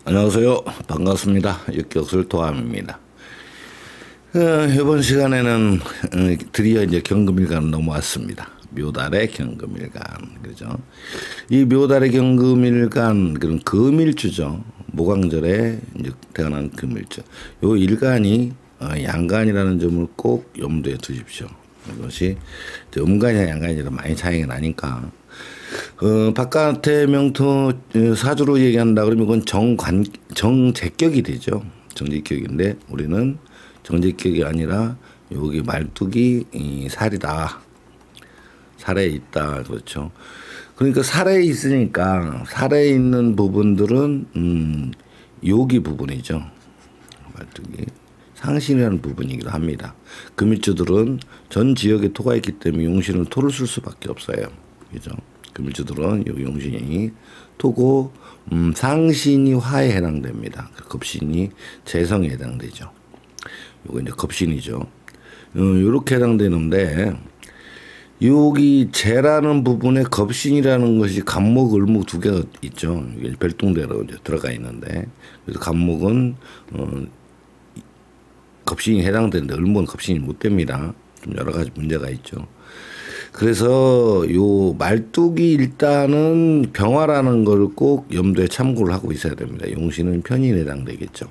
안녕하세요. 반갑습니다. 육격술 도함입니다. 이번 시간에는 드디어 이제 경금일간 넘어왔습니다. 묘달의 경금일간. 그죠? 이 묘달의 경금일간, 그런 금일주죠. 모광절에 이제 태어난 금일주. 요 일간이 양간이라는 점을 꼭 염두에 두십시오. 이것이 음간이나 양간이라 많이 차이가 나니까. 바깥의 명토 사주로 얘기한다 그러면 이건 정제격이 되죠. 정제격인데 우리는 정제격이 아니라 여기 말뚝이 살이다. 살에 있다. 그렇죠. 그러니까 살에 있으니까 살에 있는 부분들은 여기 부분이죠. 말뚝이 상신이라는 부분이기도 합니다. 금일주들은 전 지역에 토가 있기 때문에 용신은 토를 쓸 수밖에 없어요. 그죠? 금일주들은 여기 용신이 토고 상신이 화에 해당됩니다. 겁신이 재성에 해당되죠. 요거 이제 겁신이죠. 요렇게 해당되는데 여기 재라는 부분에 겁신이라는 것이 간목, 을목 두 개가 있죠. 이게 별동대로 이제 들어가 있는데 그래서 간목은 겁신이 해당되는데 을목은 겁신이 못 됩니다. 좀 여러 가지 문제가 있죠. 그래서 요 말뚝이 일단은 병화라는 걸 꼭 염두에 참고를 하고 있어야 됩니다. 용신은 편인에 해당되겠죠.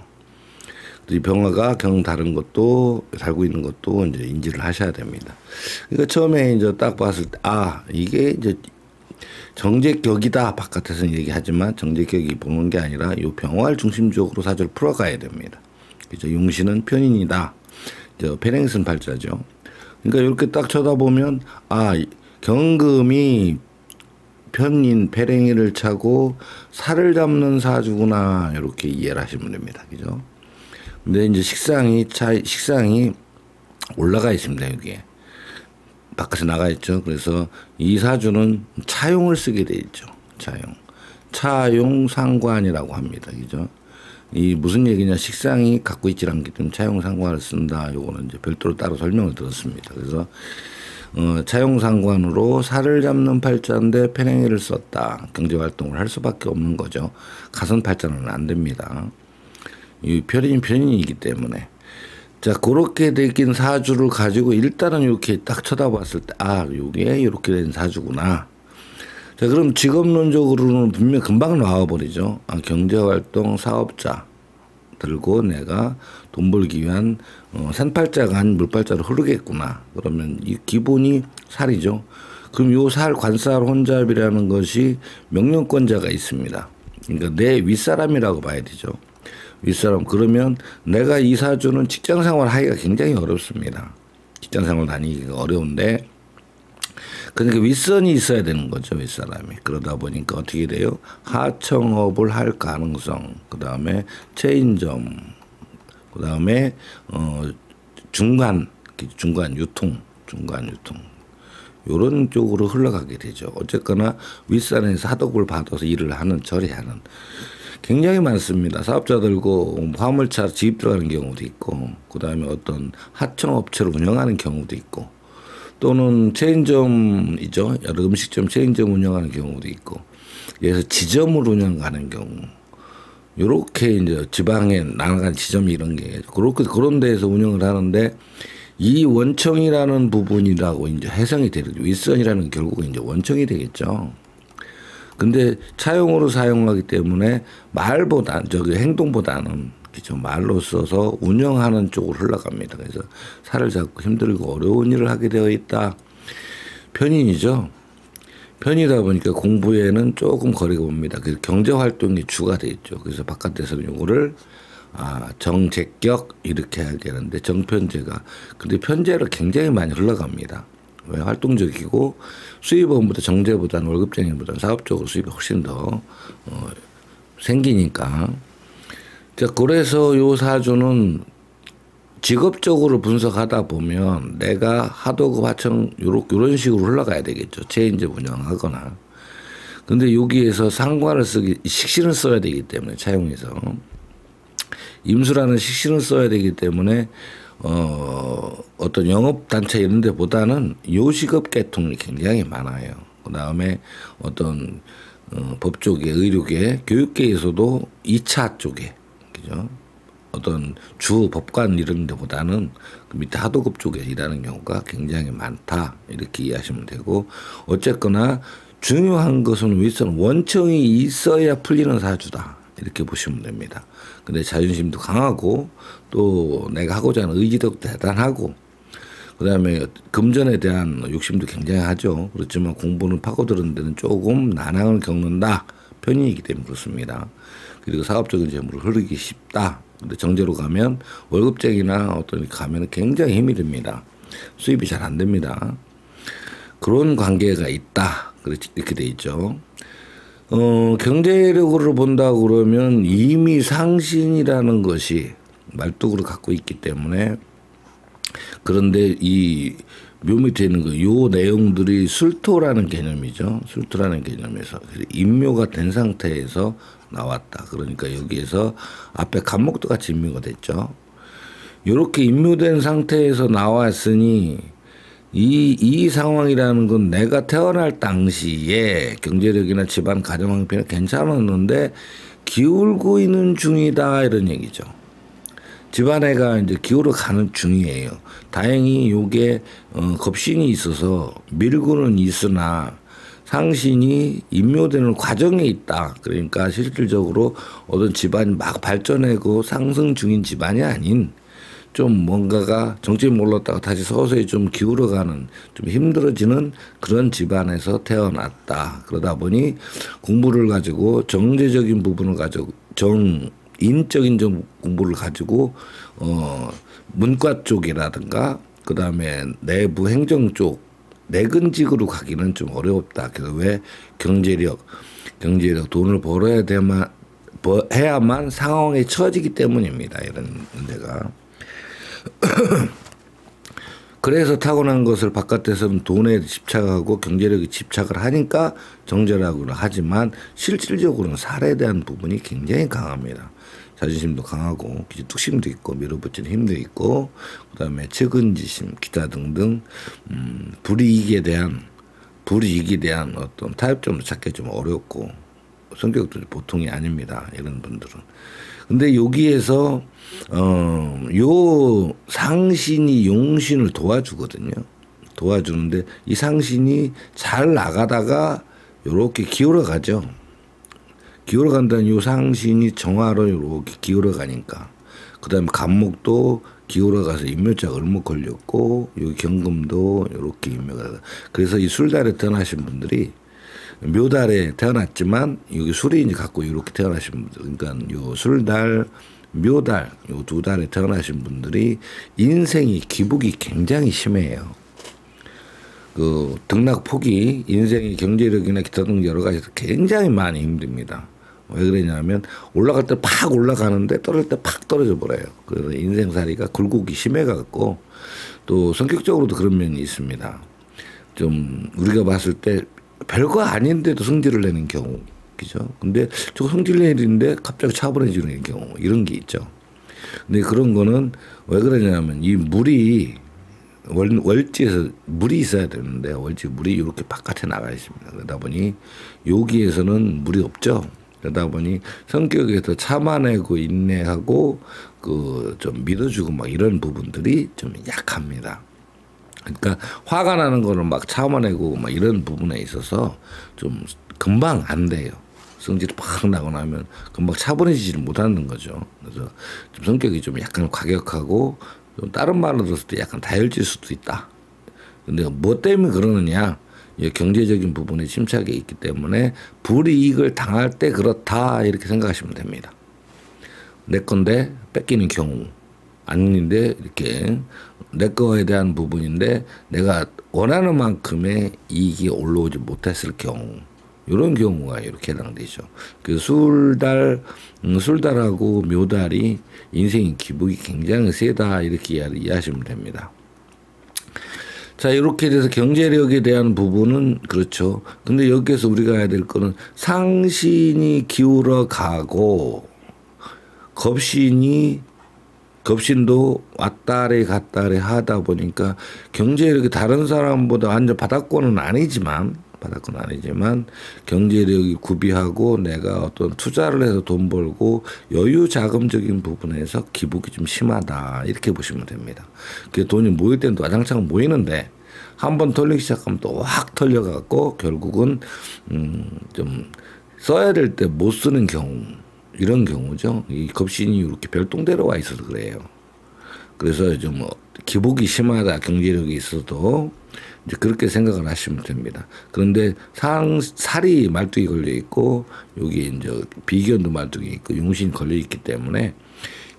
이 병화가 경 다른 것도 살고 있는 것도 이제 인지를 하셔야 됩니다. 그러니까 처음에 이제 딱 봤을 때 이게 이제 정제격이다 바깥에서는 얘기하지만 정제격이 보는 게 아니라 요 병화를 중심적으로 사주를 풀어가야 됩니다. 그죠? 용신은 편인이다. 편행선 팔자죠. 그러니까 이렇게 딱 쳐다보면 경금이 편인 패랭이를 차고 살을 잡는 사주구나 이렇게 이해를 하시면 됩니다. 그죠? 근데 이제 식상이 올라가 있습니다. 여기에 바깥에 나가 있죠. 그래서 이 사주는 차용을 쓰게 돼 있죠. 차용 상관이라고 합니다. 그죠? 이 무슨 얘기냐, 식상이 갖고 있지 않기 때문에 차용상관을 쓴다. 요거는 이제 별도로 따로 설명을 들었습니다. 그래서 차용상관으로 살을 잡는 팔자인데 편행이를 썼다. 경제활동을 할 수밖에 없는 거죠. 가선팔자는 안 됩니다. 이 편인이기 때문에. 자, 그렇게 되긴 사주를 가지고 일단은 이렇게 딱 쳐다봤을 때 요게 이렇게 된 사주구나. 자, 그럼 직업론적으로는 분명 금방 나와버리죠. 경제활동 사업자 들고 내가 돈 벌기 위한 산팔자가 아닌 물팔자로 흐르겠구나. 그러면 이 기본이 살이죠. 그럼 요 살 관살 혼잡이라는 것이 명령권자가 있습니다. 그러니까 내 윗사람이라고 봐야 되죠. 윗사람. 그러면 내가 이 사주는 직장생활 하기가 굉장히 어렵습니다. 직장생활 다니기가 어려운데 그러니까 윗선이 있어야 되는 거죠. 윗사람이. 그러다 보니까 어떻게 돼요? 하청업을 할 가능성, 그 다음에 체인점, 그 다음에 중간 유통 요런 쪽으로 흘러가게 되죠. 어쨌거나 윗선에서 하덕을 받아서 일을 하는, 처리하는 굉장히 많습니다. 사업자들고 화물차 지입 들어가는 경우도 있고, 그 다음에 어떤 하청업체를 운영하는 경우도 있고, 또는 체인점이죠. 여러 음식점 체인점 운영하는 경우도 있고, 그래서 지점을 운영하는 경우, 요렇게 이제 지방에 나간 지점이 이런 게 그런 데에서 운영을 하는데 이 원청이라는 부분이라고 이제 해석이 되겠죠. 윗선이라는 결국은 이제 원청이 되겠죠. 근데 차용으로 사용하기 때문에 행동보다는 그죠. 말로 써서 운영하는 쪽으로 흘러갑니다. 그래서 살을 잡고 힘들고 어려운 일을 하게 되어 있다. 편인이죠. 편이다 보니까 공부에는 조금 거리가 옵니다. 그래서 경제활동이 주가 되어 있죠. 그래서 바깥에서는 요거를 정제격 이렇게 해야 되는데 정편제가. 근데 편제로 굉장히 많이 흘러갑니다. 왜? 활동적이고 수입원보다 정제보다는 월급쟁이보다는 사업적으로 수입이 훨씬 더 생기니까. 자, 그래서 요 사주는 직업적으로 분석하다 보면 내가 하도급 하청 요런 식으로 흘러가야 되겠죠. 체인점 운영하거나. 근데 여기에서 상관을 식신을 써야 되기 때문에 차용해서 임수라는 식신을 써야 되기 때문에 어떤 영업단체 이런 데보다는 요식업 계통이 굉장히 많아요. 그 다음에 어떤 법 쪽에, 의료계, 교육계에서도 2차 쪽에, 그죠? 어떤 주 법관 이런 데보다는 그 밑에 하도급 쪽에 일하는 경우가 굉장히 많다. 이렇게 이해하시면 되고, 어쨌거나 중요한 것은 윗선 원청이 있어야 풀리는 사주다. 이렇게 보시면 됩니다. 근데 자존심도 강하고 또 내가 하고자 하는 의지도 대단하고 그다음에 금전에 대한 욕심도 굉장히 하죠. 그렇지만 공부는 파고드는 데는 조금 난항을 겪는다 편이기 때문에 그렇습니다. 그리고 사업적인 재물을 흐르기 쉽다. 근데 정제로 가면 월급쟁이나 어떤 가면 굉장히 힘이 듭니다. 수입이 잘 안 됩니다. 그런 관계가 있다. 이렇게 돼 있죠. 경제력으로 본다 그러면 이미 상신이라는 것이 말뚝으로 갖고 있기 때문에 그런데 이 묘 밑에 있는 요 내용들이 술토라는 개념이죠. 술토라는 개념에서 인묘가 된 상태에서 나왔다. 그러니까 여기에서 앞에 간목도 같이 인묘가 됐죠. 이렇게 인묘된 상태에서 나왔으니 이 상황이라는 건 내가 태어날 당시에 경제력이나 집안 가정 형편이 괜찮았는데 기울고 있는 중이다 이런 얘기죠. 집안애가 이제 기울어 가는 중이에요. 다행히 요게 겁신이 있어서 밀고는 있으나 상신이 인묘되는 과정에 있다. 그러니까 실질적으로 어떤 집안이 막 발전하고 상승 중인 집안이 아닌 좀 뭔가가 정체를 몰랐다가 다시 서서히 좀 기울어가는 좀 힘들어지는 그런 집안에서 태어났다. 그러다 보니 공부를 가지고 정제적인 부분을 가지고 인적인 공부를 가지고 문과 쪽이라든가 그다음에 내부 행정 쪽 내근직으로 가기는 좀 어렵다. 그래서 왜 경제력 돈을 벌어야 해야만 상황에 처지기 때문입니다. 이런 문제가. 그래서 타고난 것을 바깥에서는 돈에 집착하고 경제력에 집착을 하니까 정제라고는 하지만 실질적으로는 살에 대한 부분이 굉장히 강합니다. 자존심도 강하고 뚝심도 있고 밀어붙이는 힘도 있고 그다음에 측은지심 기타 등등 불이익에 대한 어떤 타협점도 찾기 좀 어렵고 성격도 보통이 아닙니다. 이런 분들은. 근데 여기에서 요 상신이 용신을 도와주거든요. 도와주는데 이 상신이 잘 나가다가 요렇게 기울어 가죠. 기울어 간다는 요 상신이 정화로 요렇게 기울어 가니까 그다음에 간목도 기울어 가서 인묘자가 얼마 걸렸고 여기 경금도 요렇게 인묘가 그래서 이 술달에 태어나신 분들이 묘달에 태어났지만 여기 술이 이제 갖고 이렇게 태어나신 분들 그러니까 요 술달 묘달 요 두 달에 태어나신 분들이 인생이 기복이 굉장히 심해요. 그 등락폭이 인생의 경제력이나 기타 등 여러 가지 굉장히 많이 힘듭니다. 왜 그러냐면 올라갈 때 팍 올라가는데 떨어질 때 팍 떨어져 버려요. 그래서 인생살이가 굴곡이 심해갖고 또 성격적으로도 그런 면이 있습니다. 좀 우리가 봤을 때 별거 아닌데도 성질을 내는 경우, 그죠? 근데 저 성질 내는데 갑자기 차분해지는 경우 이런 게 있죠. 근데 그런 거는 왜 그러냐면 이 물이 월지에서 물이 있어야 되는데 월지 물이 이렇게 바깥에 나가 있습니다. 그러다 보니 여기에서는 물이 없죠. 그러다 보니 성격에서 참아내고 인내하고 그 좀 믿어주고 막 이런 부분들이 좀 약합니다. 그러니까 화가 나는 거를 막 참아내고 막 이런 부분에 있어서 좀 금방 안 돼요. 성질이 팍 나고 나면 금방 차분해지지 못하는 거죠. 그래서 좀 성격이 좀 약간 과격하고 좀 다른 말로 들었을 때 약간 다혈질 수도 있다. 근데 뭐 때문에 그러느냐? 경제적인 부분에 침착이 있기 때문에 불이익을 당할 때 그렇다 이렇게 생각하시면 됩니다. 내 건데 뺏기는 경우 아닌데 이렇게 내 거에 대한 부분인데 내가 원하는 만큼의 이익이 올라오지 못했을 경우 이런 경우가 이렇게 해당되죠. 그 술달하고 묘달이 인생의 기복이 굉장히 세다 이렇게 이해하시면 됩니다. 자 이렇게 돼서 경제력에 대한 부분은 그렇죠. 근데 여기에서 우리가 해야 될 거는 상신이 기울어 가고 겁신도 왔다리 갔다리 하다 보니까 경제력이 다른 사람보다 완전 바닥권은 아니지만 받을 건 아니지만 경제력이 구비하고 내가 어떤 투자를 해서 돈 벌고 여유 자금적인 부분에서 기복이 좀 심하다 이렇게 보시면 됩니다. 그 돈이 모일 때는 와장창 모이는데 한번 털리기 시작하면 또 확 털려갖고 결국은 좀 써야 될 때 못 쓰는 경우 이런 경우죠. 이 겁신이 이렇게 별똥대로 와 있어서 그래요. 그래서 좀 기복이 심하다 경제력이 있어도 이제 그렇게 생각을 하시면 됩니다. 그런데 살이 말뚝이 걸려 있고 여기 이제 비견도 말뚝이 있고 용신이 걸려 있기 때문에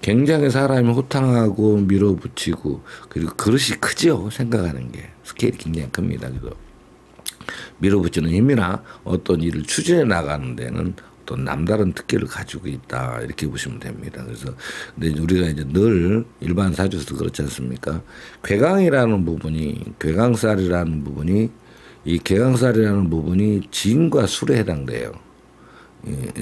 굉장히 사람이 호탕하고 밀어붙이고 그리고 그릇이 크지요. 생각하는 게 스케일이 굉장히 큽니다. 그래서 밀어붙이는 힘이나 어떤 일을 추진해 나가는 데는 어떤 남다른 특기를 가지고 있다 이렇게 보시면 됩니다. 그래서 근데 우리가 이제 늘 일반 사주에서도 그렇지 않습니까? 괴강이라는 부분이 괴강살이라는 부분이 이 괴강살이라는 부분이 진과 술에 해당돼요.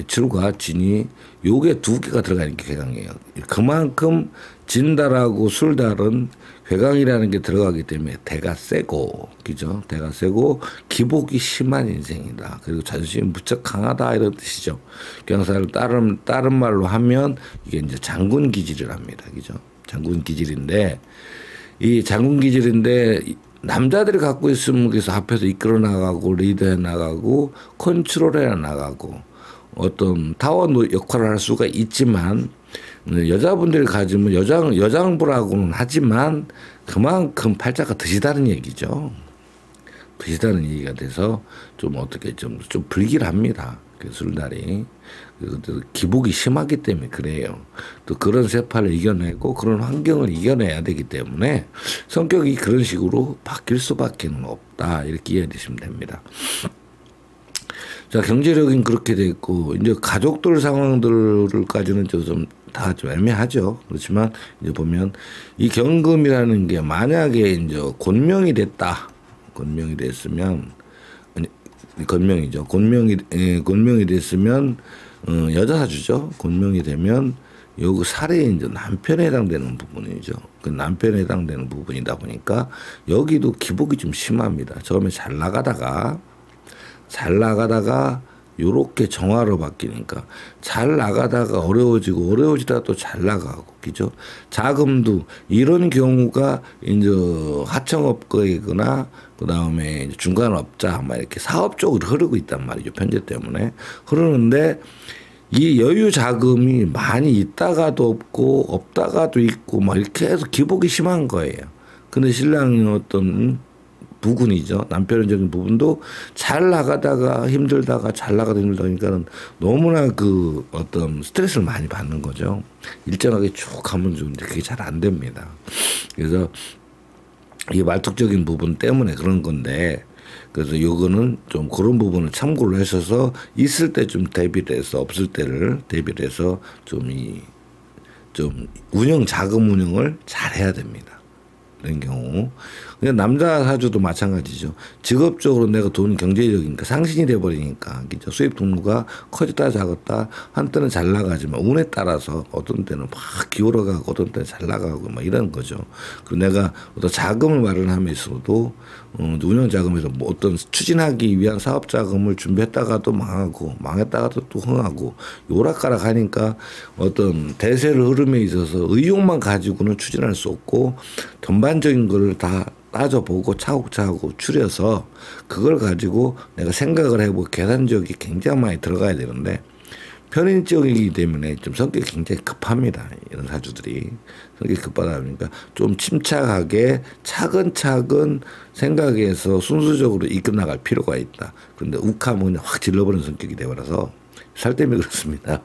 질과 진이 요게 두 개가 들어가는 게 괴강이에요. 그만큼 진달하고 술달은 괴강이라는 게 들어가기 때문에 대가 세고 그죠? 대가 세고 기복이 심한 인생이다. 그리고 자존심이 무척 강하다 이런 뜻이죠. 괴강살을 다른 말로 하면 이게 이제 장군 기질이랍니다. 그죠? 장군 기질인데 이 장군 기질인데 남자들이 갖고 있으면 그래서 앞에서 이끌어 나가고 리드해 나가고 컨트롤해 나가고 어떤 타워 역할을 할 수가 있지만 여자분들이 가지면 여장부라고는 하지만 그만큼 팔자가 드시다는 얘기죠. 드시다는 얘기가 돼서 좀 어떻게 좀 불길합니다. 그 술날이 기복이 심하기 때문에 그래요. 또 그런 세파를 이겨내고 그런 환경을 이겨내야 되기 때문에 성격이 그런 식으로 바뀔 수밖에 없다 이렇게 이해하시면 됩니다. 자, 경제력은 그렇게 돼 있고 이제 가족들 상황들까지는 좀 다 좀 애매하죠. 그렇지만 이제 보면 이 경금이라는 게 만약에 이제 곤명이 됐다. 곤명이 됐으면 아니 곤명이죠. 곤명이 됐으면 여자 사주죠. 곤명이 되면 요거 살에 이제 남편에 해당되는 부분이죠. 그 남편에 해당되는 부분이다 보니까 여기도 기복이 좀 심합니다. 처음에 잘 나가다가 요렇게 정화로 바뀌니까 잘 나가다가 어려워지다 또 잘 나가고 그죠. 자금도 이런 경우가 이제 하청업거이거나 그다음에 중간업자 막 이렇게 사업 쪽으로 흐르고 있단 말이죠. 편제 때문에 흐르는데 이 여유 자금이 많이 있다가도 없고 없다가도 있고 막 이렇게 해서 기복이 심한 거예요. 근데 신랑이 어떤 부군이죠. 남편적인 부분도 잘 나가다가 힘들다가 잘 나가다 힘들다니까는 너무나 그 어떤 스트레스를 많이 받는 거죠. 일정하게 쭉 가면 좋은데 그게 잘 안 됩니다. 그래서 이 말뚝적인 부분 때문에 그런 건데 그래서 요거는 좀 그런 부분을 참고를 하셔서 있을 때 좀 대비를 해서 없을 때를 대비를 해서 좀 자금 운영을 잘 해야 됩니다. 이런 경우. 그냥 남자 사주도 마찬가지죠. 직업적으로 내가 돈 경제력이니까 상신이 돼버리니까 그죠. 수입 동무가 커졌다 작았다 한때는 잘 나가지만 운에 따라서 어떤 때는 막 기울어가고 어떤 때는 잘 나가고 막 이런 거죠. 그리고 내가 어떤 자금을 마련하면서도 운영 자금에서 뭐 어떤 추진하기 위한 사업 자금을 준비했다가도 망하고 망했다가도 또 흥하고 요락가락 하니까 어떤 대세를 흐름에 있어서 의욕만 가지고는 추진할 수 없고 전반적인 거를 다 따져보고 차곡차곡 추려서 그걸 가지고 내가 생각을 해보고 계산적이 굉장히 많이 들어가야 되는데 편인적이기 때문에 좀 성격이 굉장히 급합니다. 이런 사주들이 성격이 급하다 보니까 좀 침착하게 차근차근 생각해서 순수적으로 이끌어나갈 필요가 있다. 그런데 욱하면 그냥 확 질러버리는 성격이 되어버려서 살 때문에 그렇습니다.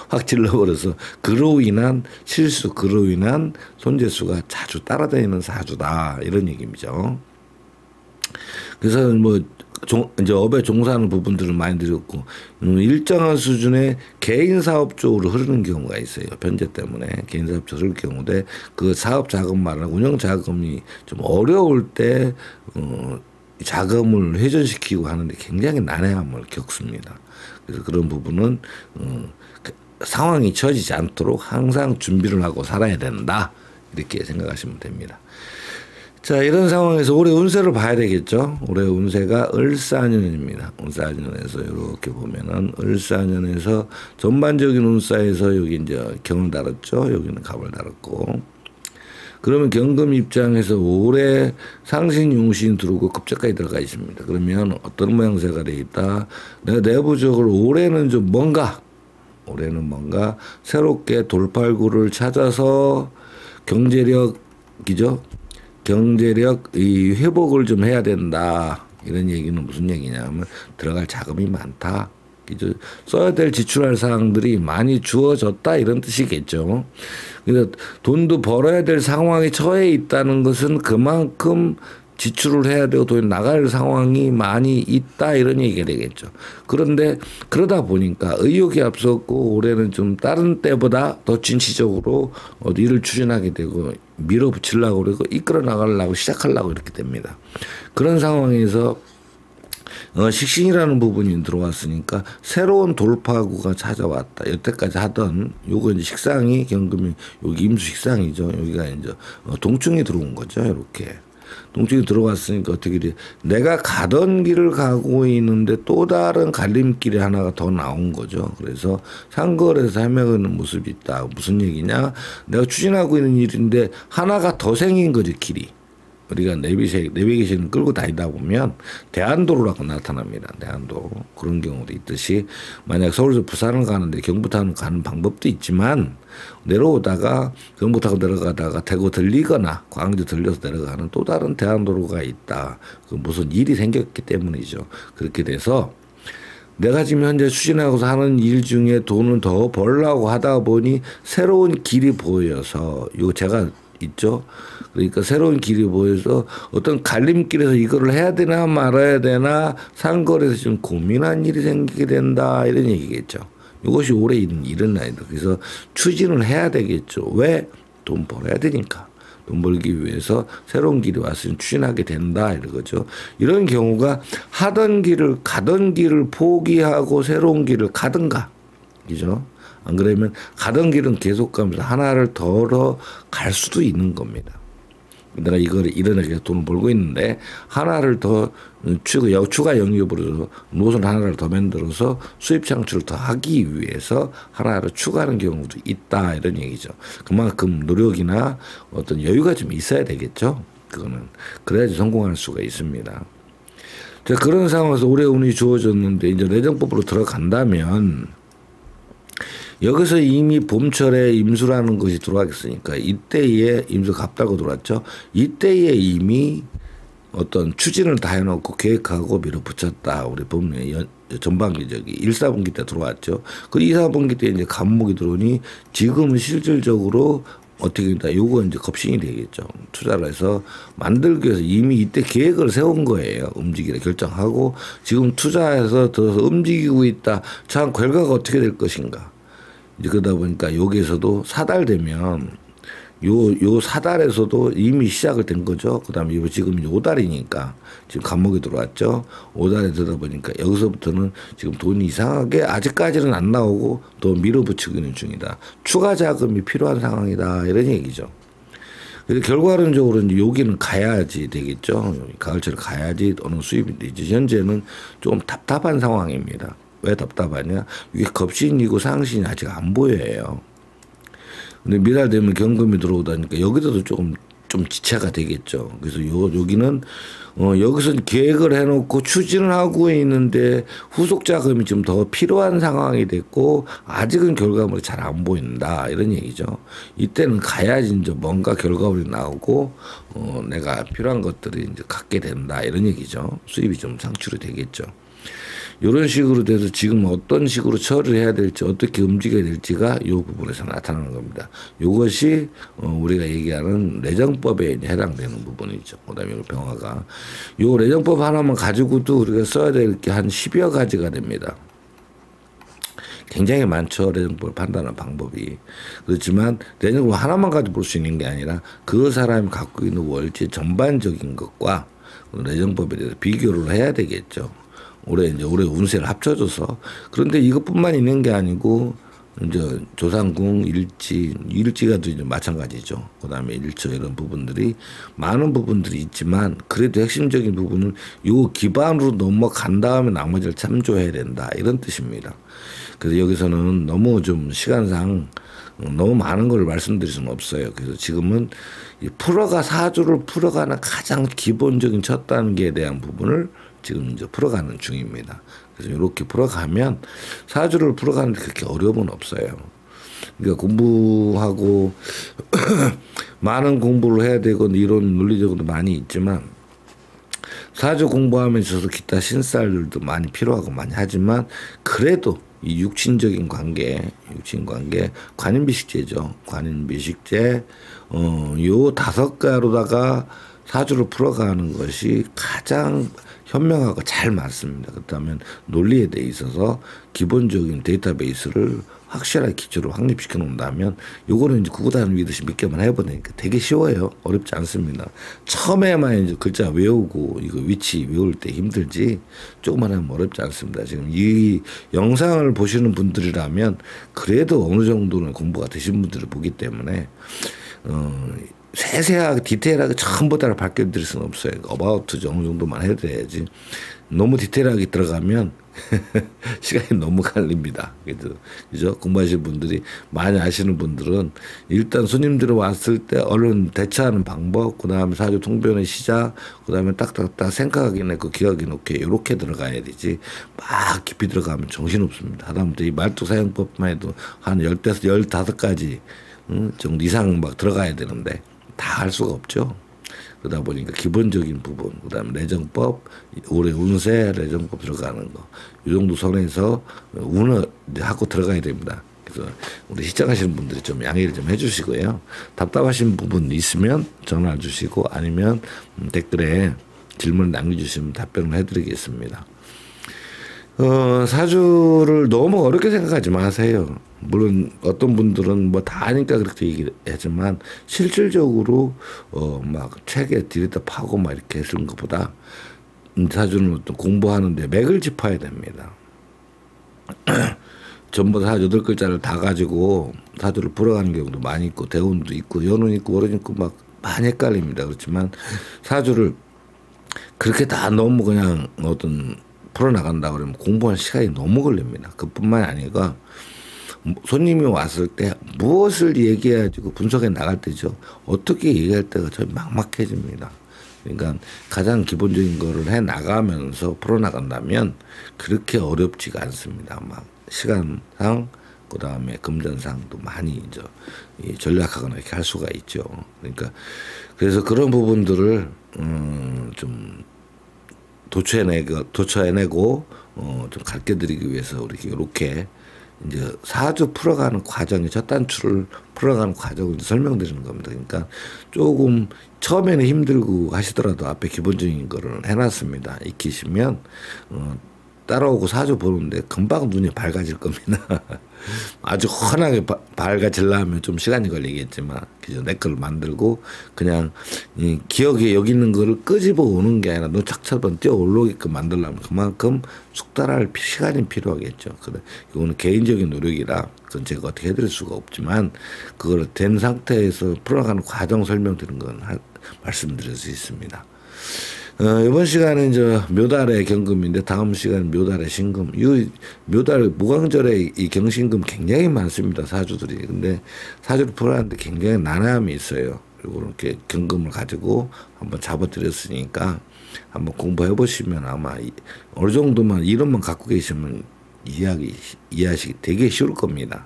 확 질러버려서 그로 인한 실수, 그로 인한 손재수가 자주 따라다니는 사주다 이런 얘기죠. 그래서 뭐 이제 업에 종사하는 부분들을 많이 드렸고 일정한 수준의 개인 사업 쪽으로 흐르는 경우가 있어요. 변제 때문에 개인 사업 쪽으로 흐를 경우인데 그 사업 자금만은 운영 자금이 좀 어려울 때 자금을 회전시키고 하는데 굉장히 난해함을 겪습니다. 그래서 그런 부분은 상황이 처지지 않도록 항상 준비를 하고 살아야 된다. 이렇게 생각하시면 됩니다. 자, 이런 상황에서 올해 운세를 봐야 되겠죠. 올해 운세가 을사년입니다. 을사년에서 이렇게 보면은 을사년에서 전반적인 운사에서 여기 이제 경을 달았죠. 여기는 갑을 달았고. 그러면 경금 입장에서 올해 상신, 용신 들어오고 급작까지 들어가 있습니다. 그러면 어떤 모양새가 돼 있다. 내가 내부적으로 올해는 뭔가 새롭게 돌팔구를 찾아서 경제력이죠. 경제력 이 회복을 좀 해야 된다. 이런 얘기는 무슨 얘기냐면 들어갈 자금이 많다. 그죠? 써야 될 지출할 사항들이 많이 주어졌다 이런 뜻이겠죠. 그래서 돈도 벌어야 될 상황에 처해 있다는 것은 그만큼 지출을 해야 되고 돈이 나갈 상황이 많이 있다 이런 얘기가 되겠죠. 그런데 그러다 보니까 의욕이 앞섰고 올해는 좀 다른 때보다 더 진취적으로 일을 추진하게 되고 밀어붙이려고 그러고 이끌어 나가려고 시작하려고 이렇게 됩니다. 그런 상황에서 식신이라는 부분이 들어왔으니까 새로운 돌파구가 찾아왔다. 여태까지 하던 요거 이제 식상이 경금이 여기 임수 식상이죠. 여기가 이제 동충이 들어온 거죠. 이렇게. 동쪽이 들어왔으니까 어떻게 돼? 내가 가던 길을 가고 있는데 또 다른 갈림길이 하나가 더 나온 거죠. 그래서 상거래에서 헤매는 모습이 있다. 무슨 얘기냐? 내가 추진하고 있는 일인데 하나가 더 생긴 거죠, 길이. 우리가 내비게이션을 끌고 다니다 보면 대한도로라고 나타납니다. 대한도로. 그런 경우도 있듯이 만약 서울에서 부산을 가는데 경부타는 가는 방법도 있지만 내려오다가 경부 타고 내려가다가 대구 들리거나 광주 들려서 내려가는 또 다른 대한도로가 있다. 그 무슨 일이 생겼기 때문이죠. 그렇게 돼서 내가 지금 현재 추진하고서 하는 일 중에 돈을 더 벌려고 하다 보니 새로운 길이 보여서 이거 제가 있죠. 그러니까 새로운 길이 보여서 어떤 갈림길에서 이거를 해야 되나 말아야 되나 상거래에서 좀 고민한 일이 생기게 된다 이런 얘기겠죠. 이것이 올해 일은 아니다. 그래서 추진을 해야 되겠죠. 왜? 돈 벌어야 되니까. 돈 벌기 위해서 새로운 길이 왔으니 추진하게 된다 이거죠. 이런 경우가 가던 길을 포기하고 새로운 길을 가든가. 그죠? 안 그러면 가던 길은 계속 가면서 하나를 더 갈 수도 있는 겁니다. 내가 이런 돈을 벌고 있는데 하나를 더 추가 영입으로 노선 하나를 더 만들어서 수입 창출을 더 하기 위해서 하나를 추가하는 경우도 있다 이런 얘기죠. 그만큼 노력이나 어떤 여유가 좀 있어야 되겠죠. 그거는 그래야지 성공할 수가 있습니다. 자, 그런 상황에서 올해 운이 주어졌는데 이제 내정법으로 들어간다면 여기서 이미 봄철에 임수라는 것이 들어왔으니까 이때에 임수 갑달고 들어왔죠. 이때에 이미 어떤 추진을 다 해놓고 계획하고 밀어붙였다. 우리 봄에 전반기 1사분기 때 들어왔죠. 그 2사분기 때 이제 갑목이 들어오니 지금은 실질적으로 어떻게 된다. 요거 이제 겁신이 되겠죠. 투자를 해서 만들기 위해서 이미 이때 계획을 세운 거예요. 움직이라 결정하고 지금 투자해서 더 움직이고 있다. 참 결과가 어떻게 될 것인가. 이제 그러다 보니까 여기에서도 사달되면 요 사달에서도 이미 시작을 된 거죠. 그 다음에 지금 5달이니까 지금 간목이 들어왔죠. 5달에 들어다 보니까 여기서부터는 지금 돈이 이상하게 아직까지는 안 나오고 더 밀어붙이고 있는 중이다. 추가 자금이 필요한 상황이다. 이런 얘기죠. 그래서 결과론적으로 이제 여기는 가야지 되겠죠. 가을철 가야지 어느 수입이 되지. 현재는 좀 답답한 상황입니다. 왜 답답하냐? 이게 겁신이고 상신이 아직 안 보여요. 근데 미달 되면 경금이 들어오다니까 여기서도 좀 지체가 되겠죠. 그래서 여기는 여기서 계획을 해놓고 추진을 하고 있는데 후속 자금이 좀 더 필요한 상황이 됐고 아직은 결과물이 잘 안 보인다 이런 얘기죠. 이때는 가야지 이제 뭔가 결과물이 나오고 내가 필요한 것들이 이제 갖게 된다 이런 얘기죠. 수입이 좀 창출이 되겠죠. 이런 식으로 돼서 지금 어떤 식으로 처리를 해야 될지 어떻게 움직여야 될지가 이 부분에서 나타나는 겁니다. 이것이 우리가 얘기하는 내정법에 해당되는 부분이죠. 그다음에 병화가 요 내정법 하나만 가지고도 우리가 써야 될 게 한 10여 가지가 됩니다. 굉장히 많죠. 내정법을 판단하는 방법이. 그렇지만 내정법 하나만 가지고 볼 수 있는 게 아니라 그 사람이 갖고 있는 월지 전반적인 것과 내정법에 대해서 비교를 해야 되겠죠. 올해 운세를 합쳐줘서. 그런데 이것뿐만 있는 게 아니고 이제 조상궁, 일지가 또 이제 마찬가지죠. 그다음에 일처 이런 부분들이 많은 부분들이 있지만 그래도 핵심적인 부분은 요 기반으로 넘어간 다음에 나머지를 참조해야 된다 이런 뜻입니다. 그래서 여기서는 너무 좀 시간상 너무 많은 걸 말씀드릴 수는 없어요. 그래서 지금은 사주를 풀어가는 가장 기본적인 첫 단계에 대한 부분을 지금 이제 풀어가는 중입니다. 그래서 이렇게 풀어가면 사주를 풀어가는데 그렇게 어려움은 없어요. 그러니까 공부하고 많은 공부를 해야 되고 이론 논리적으로 많이 있지만 사주 공부하면서 있어서 기타 신쌀들도 많이 필요하고 많이 하지만 그래도 이 육친 관계, 관인비식제죠. 관인비식제, 요 5가로다가 사주를 풀어가는 것이 가장 현명하고 잘 맞습니다. 그렇다면 논리에 대해 있어서 기본적인 데이터베이스를 확실하게 기초로 확립시켜 놓는다면 요거는 이제 구구단 위듯이 몇 개만 해보니까 되게 쉬워요. 어렵지 않습니다. 처음에만 이제 글자 외우고 이거 위치 외울 때 힘들지 조금만 하면 어렵지 않습니다. 지금 이 영상을 보시는 분들이라면 그래도 어느 정도는 공부가 되신 분들을 보기 때문에 세세하게 디테일하게 전부 다 밝혀드릴 수는 없어요. 어바우트 어느 정도만 해드려야지. 너무 디테일하게 들어가면 시간이 너무 갈립니다. 그죠? 공부하시는 분들이 많이 아시는 분들은 일단 손님들이 왔을 때 얼른 대처하는 방법, 그 다음에 사주 통변의 시작, 그 다음에 딱딱딱 생각하기 놓고 기억이 놓게 이렇게 들어가야 되지 막 깊이 들어가면 정신없습니다. 하다못해 이 말뚝 사용법만 해도 한 15가지 정도 이상 막 들어가야 되는데 다 할 수가 없죠. 그러다 보니까 기본적인 부분, 그 다음에 내정법, 올해 운세, 내정법 들어가는 거, 이 정도 선에서 운을 하고 들어가야 됩니다. 그래서 우리 시청하시는 분들이 좀 양해를 좀 해주시고요. 답답하신 부분 있으면 전화 주시고 아니면 댓글에 질문 남겨주시면 답변을 해드리겠습니다. 사주를 너무 어렵게 생각하지 마세요. 물론 어떤 분들은 뭐 다 아니까 그렇게 얘기하지만 실질적으로 막 책에 들이다 파고 막 이렇게 쓰는 것보다 사주는 어떤 공부하는데 맥을 짚어야 됩니다. 전부 다 8글자를 다 가지고 사주를 풀어가는 경우도 많이 있고 대운도 있고 연운 있고 월운 있고 막 많이 헷갈립니다. 그렇지만 사주를 그렇게 다 너무 그냥 어떤 풀어나간다 그러면 공부하는 시간이 너무 걸립니다. 그뿐만이 아니라 손님이 왔을 때 무엇을 얘기해야지 분석해 나갈 때죠. 어떻게 얘기할 때가 좀 막막해집니다. 그러니까 가장 기본적인 거를 해 나가면서 풀어나간다면 그렇게 어렵지가 않습니다. 막 시간상 그 다음에 금전상도 많이 이제 전략하거나 이렇게 할 수가 있죠. 그러니까 그래서 그런 부분들을 좀 도처해내고 좀 가르쳐드리기 위해서 우리 이렇게 이제 사주 풀어가는 과정의 첫 단추를 풀어가는 과정을 설명드리는 겁니다. 그러니까 조금 처음에는 힘들고 하시더라도 앞에 기본적인 거를 해놨습니다. 익히시면 따라오고 사주 보는데 금방 눈이 밝아질 겁니다. 아주 환하게 밝아지려면 좀 시간이 걸리겠지만 그죠? 내 걸 만들고 그냥 이 기억에 여기 있는 거를 끄집어 오는 게 아니라 노착처럼 뛰어 올라오게끔 만들려면 그만큼 숙달할 시간이 필요하겠죠. 그래 이거는 개인적인 노력이라 그건 제가 어떻게 해드릴 수가 없지만 그걸 된 상태에서 풀어가는 과정 설명드리는 건 말씀드릴 수 있습니다. 이번 시간은 이제 묘달의 경금인데 다음 시간은 묘달의 신금. 이 묘달 무광절에 이 경신금 굉장히 많습니다. 사주들이. 근데 사주를 풀어하는데 굉장히 난함이 있어요. 그리고 이렇게 경금을 가지고 한번 잡아드렸으니까 한번 공부해 보시면 아마 어느 정도만 이론만 갖고 계시면 이해하시기 되게 쉬울 겁니다.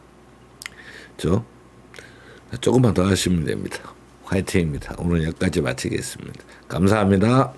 조금만 더 하시면 됩니다. 화이팅입니다. 오늘 여기까지 마치겠습니다. 감사합니다.